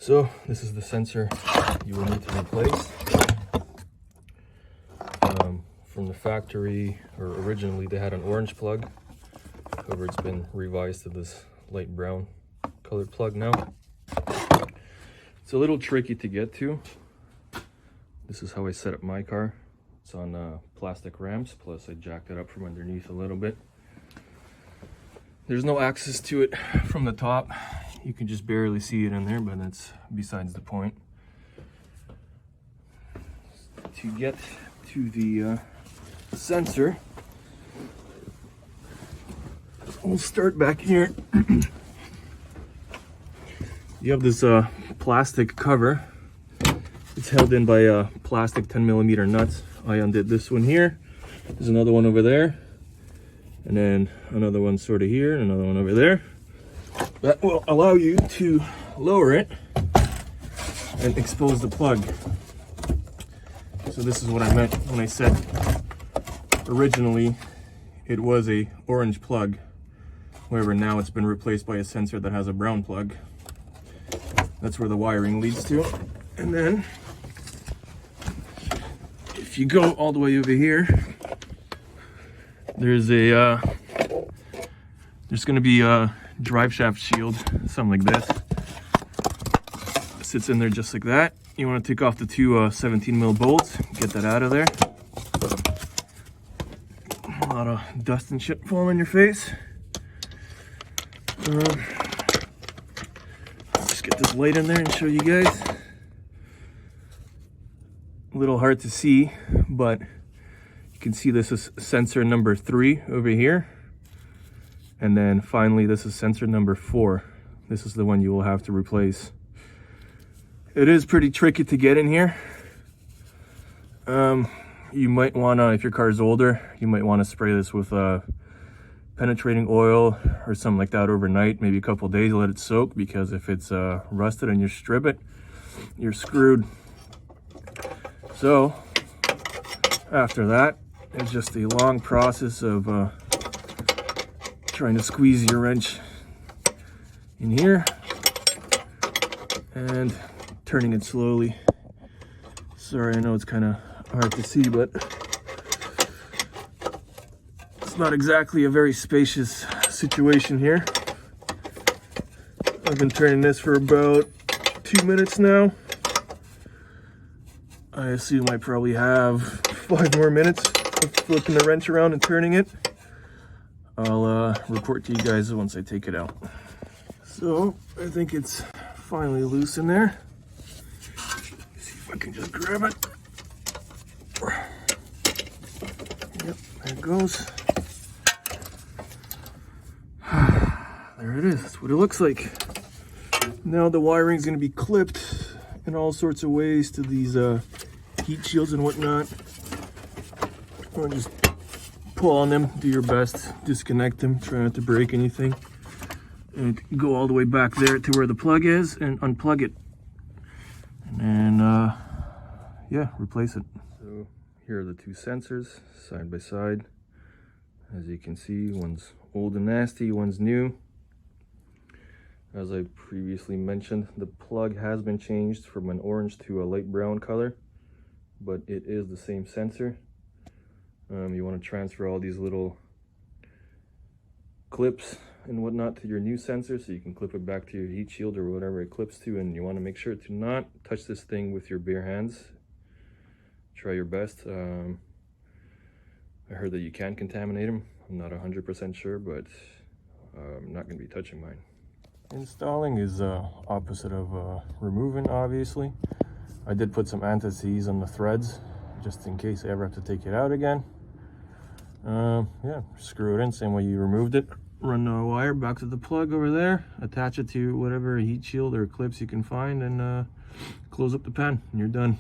So this is the sensor you will need to replace. From the factory, or originally they had an orange plug. However, it's been revised to this light brown colored plug now. It's a little tricky to get to. This is how I set up my car. It's on plastic ramps, plus I jacked it up from underneath a little bit. There's no access to it from the top. You can just barely see it in there, but that's besides the point. To get to the sensor, we'll start back here. You have this plastic cover. It's held in by plastic 10mm nuts. I undid this one here. There's another one over there, and then another one sort of here, and another one over there. That will allow you to lower it and expose the plug. So this is what I meant when I said originally it was a orange plug. However, now it's been replaced by a sensor that has a brown plug. That's where the wiring leads to. And then if you go all the way over here, there's a there's going to be a drive shaft shield, something like this. It sits in there just like that. You want to take off the two 17mm bolts, get that out of there. A lot of dust and shit falling on your face. Just get this light in there and show you guys. A little hard to see, but you can see this is sensor number 3 over here. And then finally, this is sensor number 4. This is the one you will have to replace. It is pretty tricky to get in here. You might wanna, if your car is older, you might wanna spray this with penetrating oil or something like that overnight, maybe a couple of days, let it soak, because if it's rusted and you strip it, you're screwed. So after that, it's just a long process of trying to squeeze your wrench in here and turning it slowly. Sorry, I know it's kind of hard to see, but it's not exactly a very spacious situation here. I've been turning this for about 2 minutes now. I assume I probably have 5 more minutes of flipping the wrench around and turning it. I'll report to you guys once I take it out. So I think it's finally loose in there. See if I can just grab it. Yep, there it goes. There it is. That's what it looks like. Now the wiring is going to be clipped in all sorts of ways to these heat shields and whatnot. Or just pull on them, do your best, disconnect them, try not to break anything, and go all the way back there to where the plug is and unplug it, and then yeah, replace it. So here are the two sensors side by side. As you can see, one's old and nasty, one's new. As I previously mentioned, the plug has been changed from an orange to a light brown color, but it is the same sensor. You want to transfer all these little clips and whatnot to your new sensor so you can clip it back to your heat shield or whatever it clips to, and you want to make sure to not touch this thing with your bare hands. Try your best. I heard that you can contaminate them. I'm not 100% sure, but I'm not going to be touching mine. Installing is opposite of removing, obviously. I did put some anti-seize on the threads just in case I ever have to take it out again. Yeah, screw it in same way you removed it. Run the wire back to the plug over there, attach it to whatever heat shield or clips you can find, and close up the pan, and you're done.